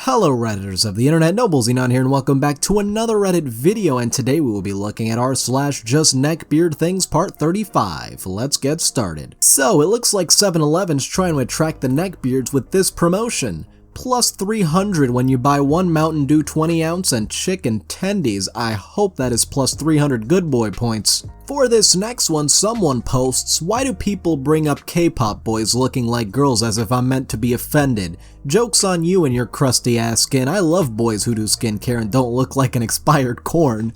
Hello Redditors of the internet, Noble Xenon here and welcome back to another Reddit video, and today we will be looking at r/JustNeckbeardThings part 35. Let's get started. So it looks like 7-Eleven's trying to attract the Neckbeards with this promotion. Plus 300 when you buy one Mountain Dew 20 ounce and chicken tendies. I hope that is plus 300 good boy points. For this next one, someone posts, "Why do people bring up K-pop boys looking like girls as if I'm meant to be offended? Joke's on you and your crusty ass skin. I love boys who do skincare and don't look like an expired corn."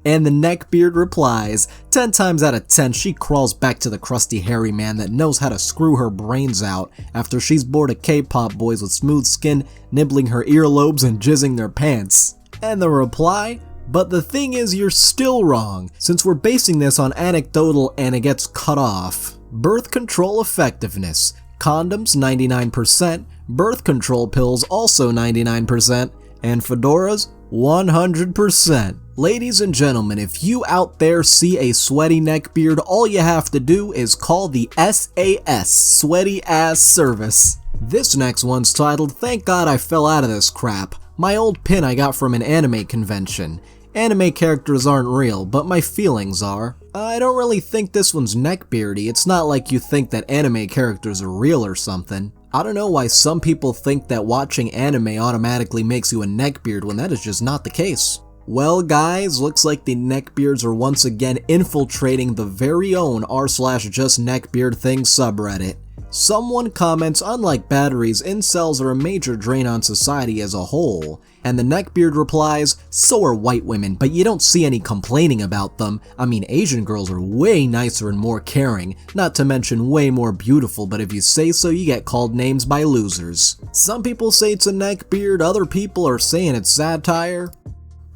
And the Neckbeard replies, 10 times out of 10 she crawls back to the crusty hairy man that knows how to screw her brains out after she's bored of K-pop boys with smooth skin, nibbling her earlobes and jizzing their pants. And the reply? But the thing is, you're still wrong, since we're basing this on anecdotal and it gets cut off. Birth control effectiveness. Condoms 99%, birth control pills also 99%, and fedoras 100%. Ladies and gentlemen, if you out there see a sweaty neckbeard, all you have to do is call the SAS, Sweaty Ass Service. This next one's titled, "Thank God I fell out of this crap. My old pin I got from an anime convention. Anime characters aren't real, but my feelings are." I don't really think this one's neckbeardy. It's not like you think that anime characters are real or something. I don't know why some people think that watching anime automatically makes you a neckbeard when that is just not the case. Well guys, looks like the Neckbeards are once again infiltrating the very own r/JustNeckbeardThings subreddit. Someone comments, "Unlike batteries, incels are a major drain on society as a whole." And the Neckbeard replies, "So are white women, but you don't see any complaining about them. I mean, Asian girls are way nicer and more caring, not to mention way more beautiful, but if you say so, you get called names by losers." Some people say it's a neckbeard, other people are saying it's satire.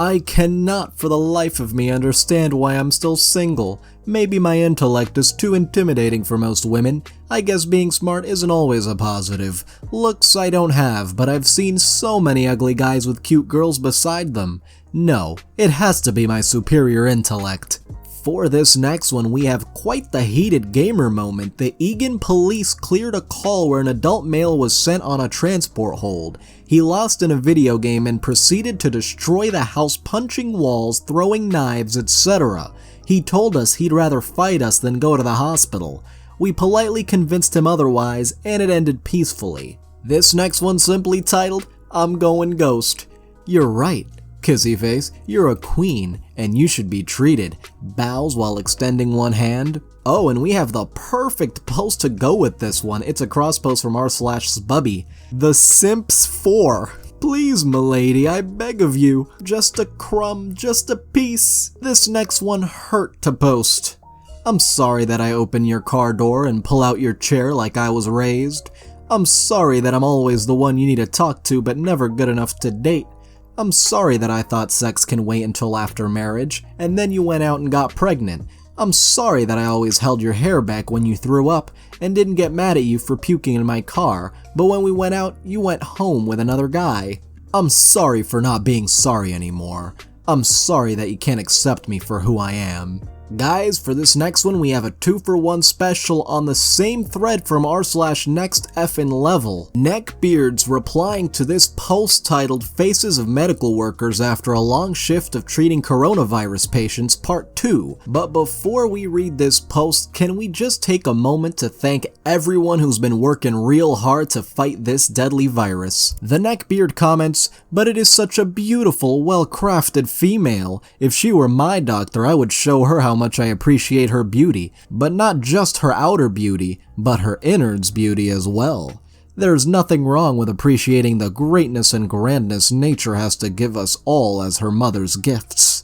I cannot for the life of me understand why I'm still single. Maybe my intellect is too intimidating for most women. I guess being smart isn't always a positive. Looks I don't have, but I've seen so many ugly guys with cute girls beside them. No, it has to be my superior intellect. For this next one, we have quite the heated gamer moment. The Egan police cleared a call where an adult male was sent on a transport hold. He lost in a video game and proceeded to destroy the house, punching walls, throwing knives, etc. He told us he'd rather fight us than go to the hospital. We politely convinced him otherwise, and it ended peacefully. This next one simply titled, "I'm going ghost." You're right. Kissy face, you're a queen, and you should be treated. Bows while extending one hand. Oh, and we have the perfect post to go with this one. It's a cross post from r/Sbubby. The Simps 4. Please, milady, I beg of you. Just a crumb, just a piece. This next one hurt to post. I'm sorry that I open your car door and pull out your chair like I was raised. I'm sorry that I'm always the one you need to talk to but never good enough to date. I'm sorry that I thought sex can wait until after marriage, and then you went out and got pregnant. I'm sorry that I always held your hair back when you threw up, and didn't get mad at you for puking in my car, but when we went out, you went home with another guy. I'm sorry for not being sorry anymore. I'm sorry that you can't accept me for who I am. Guys, for this next one, we have a 2-for-1 special on the same thread from r/NextFNLevel. Neckbeards replying to this post titled "Faces of Medical Workers After a Long Shift of Treating Coronavirus Patients Part 2. But before we read this post, can we just take a moment to thank everyone who's been working real hard to fight this deadly virus. The Neckbeard comments, "But it is such a beautiful, well-crafted female. If she were my doctor, I would show her how much I appreciate her beauty, but not just her outer beauty, but her innards beauty as well. There's nothing wrong with appreciating the greatness and grandness nature has to give us all as her mother's gifts."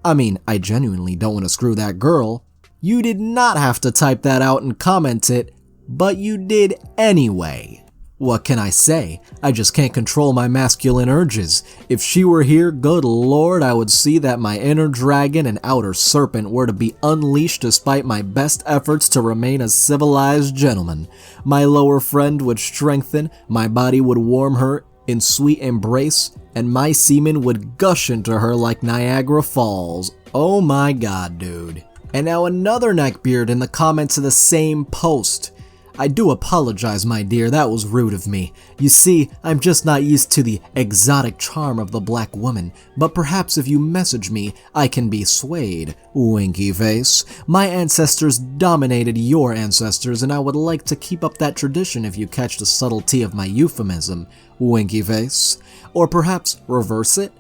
I mean, I genuinely don't want to screw that girl. You did not have to type that out and comment it, but you did anyway. What can I say? I just can't control my masculine urges. If she were here, good lord, I would see that my inner dragon and outer serpent were to be unleashed despite my best efforts to remain a civilized gentleman. My lower friend would strengthen, my body would warm her in sweet embrace, and my semen would gush into her like Niagara Falls. Oh my god, dude. And now another neckbeard in the comments of the same post. I do apologize, my dear, that was rude of me. You see, I'm just not used to the exotic charm of the black woman, but perhaps if you message me, I can be swayed. Winky face. My ancestors dominated your ancestors, and I would like to keep up that tradition if you catch the subtlety of my euphemism. Winky face. Or perhaps reverse it?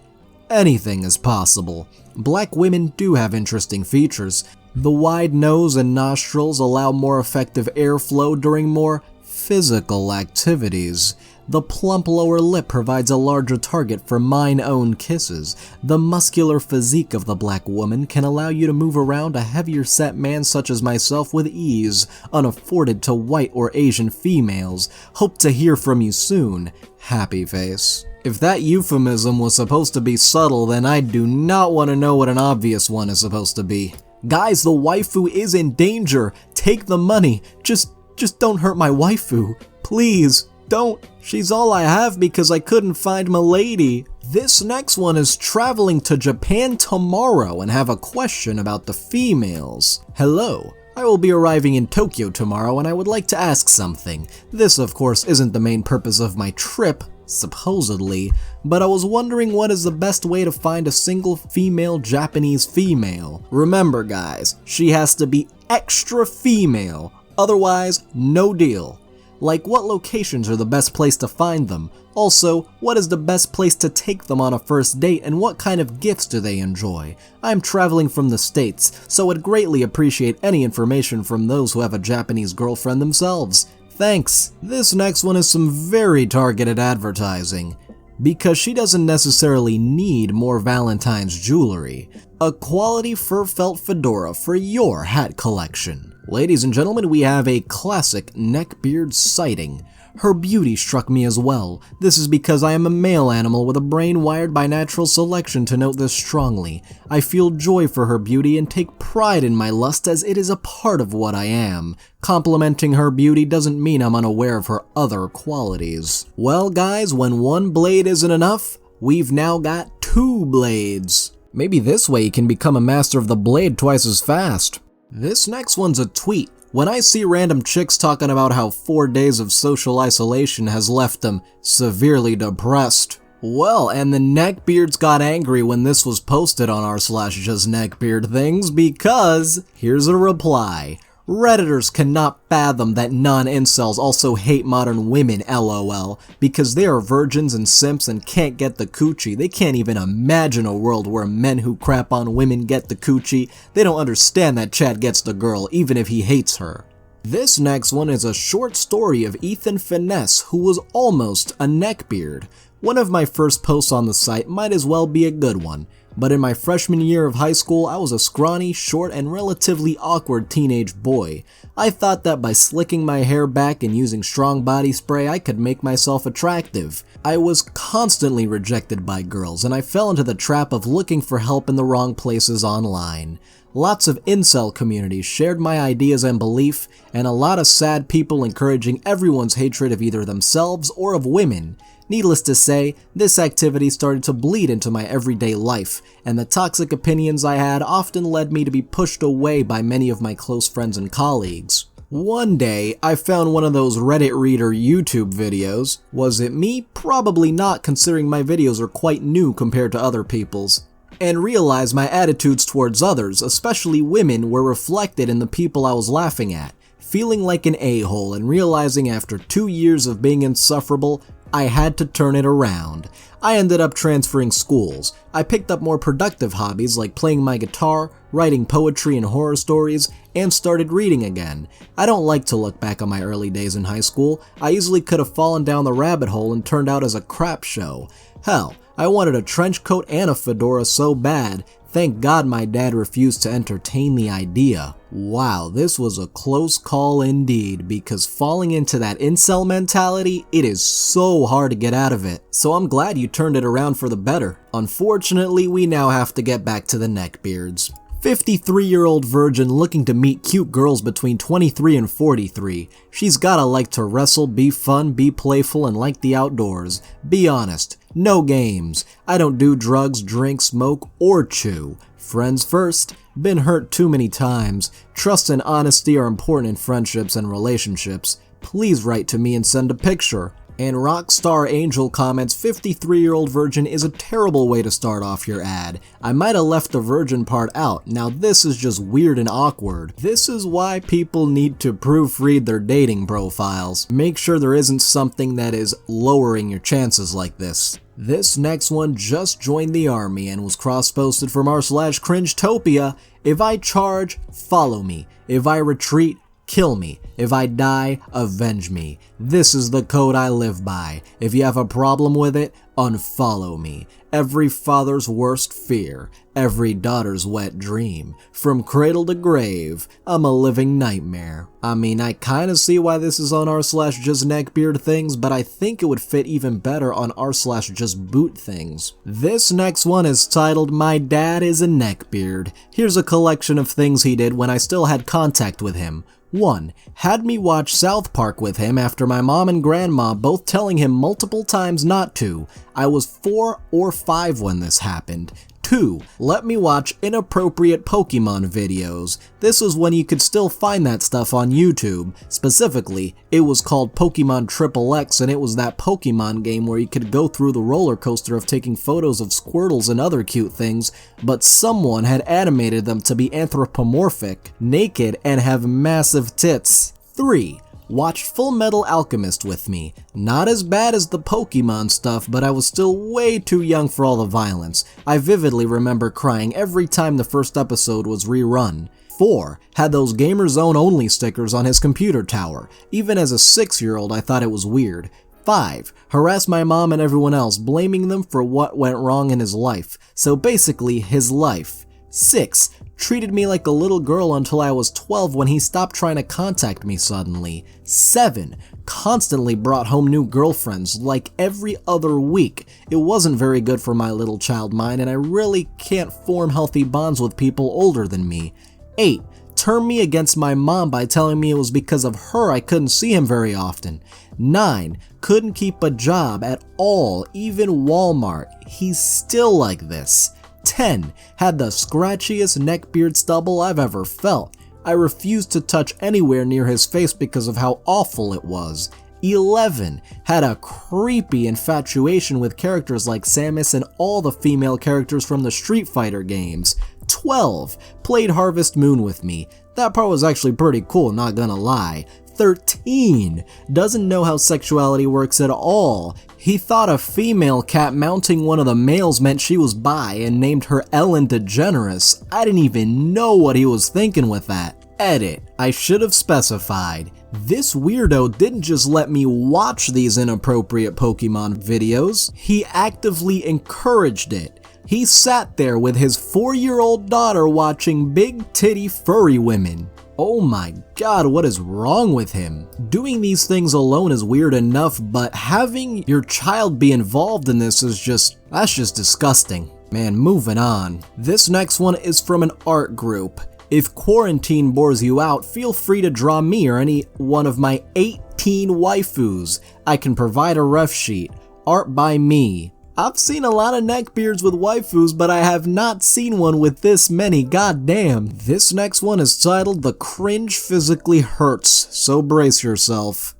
Anything is possible. Black women do have interesting features. The wide nose and nostrils allow more effective airflow during more physical activities. The plump lower lip provides a larger target for mine-own kisses. The muscular physique of the black woman can allow you to move around a heavier-set man such as myself with ease, unafforded to white or Asian females. Hope to hear from you soon. Happy face. If that euphemism was supposed to be subtle, then I do not want to know what an obvious one is supposed to be. Guys, the waifu is in danger. Take the money. Just don't hurt my waifu. Please, don't. She's all I have because I couldn't find my lady. This next one is traveling to Japan tomorrow and have a question about the females. Hello. I will be arriving in Tokyo tomorrow and I would like to ask something. This, of course, isn't the main purpose of my trip, supposedly, but I was wondering what is the best way to find a single female Japanese female. Remember guys, she has to be extra female, otherwise no deal. Like what locations are the best place to find them? Also, what is the best place to take them on a first date and what kind of gifts do they enjoy? I'm traveling from the States, so I'd greatly appreciate any information from those who have a Japanese girlfriend themselves. Thanks. This next one is some very targeted advertising, because she doesn't necessarily need more Valentine's jewelry. A quality fur felt fedora for your hat collection. Ladies and gentlemen, we have a classic Neckbeard sighting. Her beauty struck me as well. This is because I am a male animal with a brain wired by natural selection to note this strongly. I feel joy for her beauty and take pride in my lust as it is a part of what I am. Complimenting her beauty doesn't mean I'm unaware of her other qualities. Well guys, when one blade isn't enough, we've now got 2 blades. Maybe this way you can become a master of the blade twice as fast. This next one's a tweet. When I see random chicks talking about how 4 days of social isolation has left them severely depressed. Well, and the Neckbeards got angry when this was posted on r/JustNeckbeardThings because here's a reply. Redditors cannot fathom that non-incels also hate modern women, lol, because they are virgins and simps and can't get the coochie. They can't even imagine a world where men who crap on women get the coochie. They don't understand that Chad gets the girl, even if he hates her. This next one is a short story of Ethan Finesse, who was almost a neckbeard. One of my first posts on the site might as well be a good one. But in my freshman year of high school, I was a scrawny, short, and relatively awkward teenage boy. I thought that by slicking my hair back and using strong body spray, I could make myself attractive. I was constantly rejected by girls, and I fell into the trap of looking for help in the wrong places online. Lots of incel communities shared my ideas and belief, and a lot of sad people encouraging everyone's hatred of either themselves or of women. Needless to say, this activity started to bleed into my everyday life, and the toxic opinions I had often led me to be pushed away by many of my close friends and colleagues. One day, I found one of those Reddit reader YouTube videos. Was it me? Probably not, considering my videos are quite new compared to other people's. And realized my attitudes towards others, especially women, were reflected in the people I was laughing at. Feeling like an a-hole and realizing after 2 years of being insufferable, I had to turn it around. I ended up transferring schools. I picked up more productive hobbies like playing my guitar, writing poetry and horror stories, and started reading again. I don't like to look back on my early days in high school. I easily could have fallen down the rabbit hole and turned out as a crap show. Hell, I wanted a trench coat and a fedora so bad. Thank God my dad refused to entertain the idea. Wow, this was a close call indeed, because falling into that incel mentality, it is so hard to get out of it. So I'm glad you turned it around for the better. Unfortunately, we now have to get back to the Neckbeards. 53-year-old virgin looking to meet cute girls between 23 and 43. She's gotta like to wrestle, be fun, be playful, and like the outdoors. Be honest, no games. I don't do drugs, drink, smoke, or chew. Friends first. Been hurt too many times. Trust and honesty are important in friendships and relationships. please write to me and send a picture. And Rockstar Angel comments, 53-year-old virgin is a terrible way to start off your ad. I might have left the virgin part out. Now this is just weird and awkward. This is why people need to proofread their dating profiles. Make sure there isn't something that is lowering your chances like this. This next one just joined the army and was cross-posted from r/cringetopia. If I charge, follow me. If I retreat, kill me. If I die, avenge me. This is the code I live by. If you have a problem with it, unfollow me. Every father's worst fear, every daughter's wet dream. From cradle to grave, I'm a living nightmare. I mean, I kinda see why this is on r/JustNeckbeardThings, but I think it would fit even better on r/JustBootThings. This next one is titled, My Dad is a Neckbeard. Here's a collection of things he did when I still had contact with him. 1. Had me watch South Park with him after my mom and grandma both telling him multiple times not to. I was 4 or 5 when this happened. 2. Let me watch inappropriate Pokemon videos. This was when you could still find that stuff on YouTube. Specifically, it was called Pokemon XXX, and it was that Pokemon game where you could go through the roller coaster of taking photos of Squirtles and other cute things, but someone had animated them to be anthropomorphic, naked, and have massive tits. 3. Watched Full Metal Alchemist with me. Not as bad as the Pokemon stuff, but I was still way too young for all the violence. I vividly remember crying every time the first episode was rerun. 4. Had those Gamer Zone only stickers on his computer tower. Even as a 6-year-old, I thought it was weird. 5. Harassed my mom and everyone else, blaming them for what went wrong in his life. So basically, his life. 6. Treated me like a little girl until I was 12 when he stopped trying to contact me suddenly. 7. Constantly brought home new girlfriends, like every other week. It wasn't very good for my little child mind, and I really can't form healthy bonds with people older than me. 8. Turned me against my mom by telling me it was because of her I couldn't see him very often. 9. Couldn't keep a job at all, even Walmart. He's still like this. 10. Had the scratchiest neckbeard stubble I've ever felt. I refused to touch anywhere near his face because of how awful it was. 11. Had a creepy infatuation with characters like Samus and all the female characters from the Street Fighter games. 12. Played Harvest Moon with me. That part was actually pretty cool, not gonna lie. 13. Doesn't know how sexuality works at all. He thought a female cat mounting one of the males meant she was bi and named her Ellen DeGeneres. I didn't even know what he was thinking with that. Edit. I should have specified. This weirdo didn't just let me watch these inappropriate Pokemon videos, he actively encouraged it. He sat there with his 4-year-old daughter watching big titty furry women. Oh my god, what is wrong with him? Doing these things alone is weird enough, but having your child be involved in this is that's just disgusting. Man, moving on. This next one is from an art group. If quarantine bores you out, feel free to draw me or any one of my 18 waifus. I can provide a ref sheet. Art by me. I've seen a lot of neckbeards with waifus, but I have not seen one with this many, goddamn. This next one is titled The Cringe Physically Hurts, so brace yourself.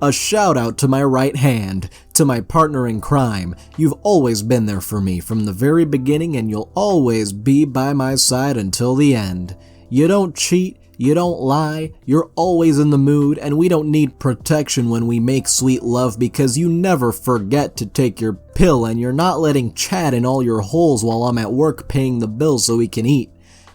A shout out to my right hand, to my partner in crime. You've always been there for me from the very beginning, and you'll always be by my side until the end. You don't cheat, you don't lie, you're always in the mood, and we don't need protection when we make sweet love because you never forget to take your pill and you're not letting Chad in all your holes while I'm at work paying the bills so we can eat.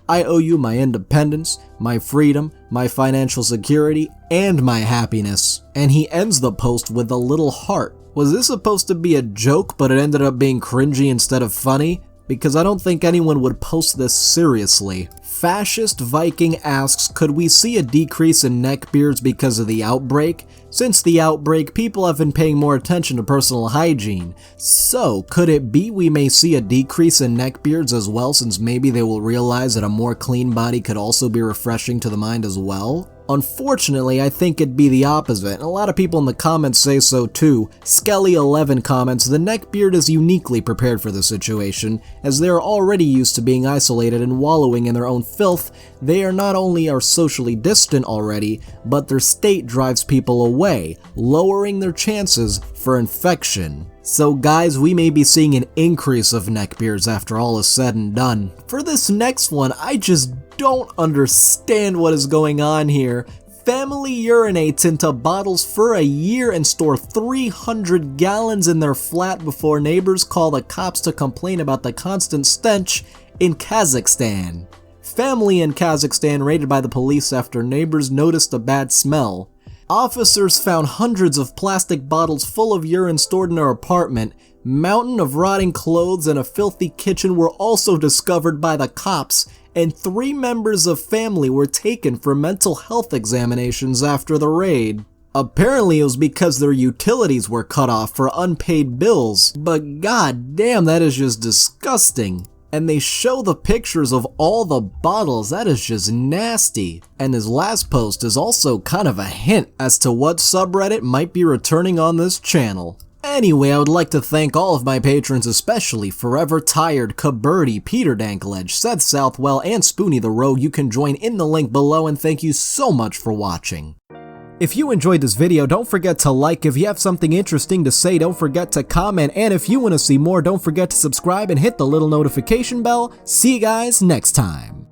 I owe you my independence, my freedom, my financial security, and my happiness. And he ends the post with a little heart. Was this supposed to be a joke but it ended up being cringy instead of funny? Because I don't think anyone would post this seriously. Fascist Viking asks, could we see a decrease in neckbeards because of the outbreak? Since the outbreak, people have been paying more attention to personal hygiene. So, could it be we may see a decrease in neckbeards as well, since maybe they will realize that a more clean body could also be refreshing to the mind as well? Unfortunately, I think it'd be the opposite, and a lot of people in the comments say so too. Skelly11 comments, the Neckbeard is uniquely prepared for the situation, as they are already used to being isolated and wallowing in their own filth. They are not only are socially distant already, but their state drives people away, lowering their chances for infection. So guys, we may be seeing an increase of neckbeards after all is said and done. For this next one, I just don't understand what is going on here. Family urinates into bottles for a year and store 300 gallons in their flat before neighbors call the cops to complain about the constant stench in Kazakhstan. Family in Kazakhstan raided by the police after neighbors noticed a bad smell. Officers found hundreds of plastic bottles full of urine stored in their apartment. Mountain of rotting clothes and a filthy kitchen were also discovered by the cops, and 3 members of family were taken for mental health examinations after the raid. Apparently it was because their utilities were cut off for unpaid bills, but god damn, that is just disgusting. And they show the pictures of all the bottles, that is just nasty. And his last post is also kind of a hint as to what subreddit might be returning on this channel. Anyway, I would like to thank all of my patrons, especially Forever Tired, Caberty, Peter Dankledge, Seth Southwell, and Spoony the Rogue. You can join in the link below, and thank you so much for watching. If you enjoyed this video, don't forget to like. If you have something interesting to say, don't forget to comment. And if you want to see more, don't forget to subscribe and hit the little notification bell. See you guys next time.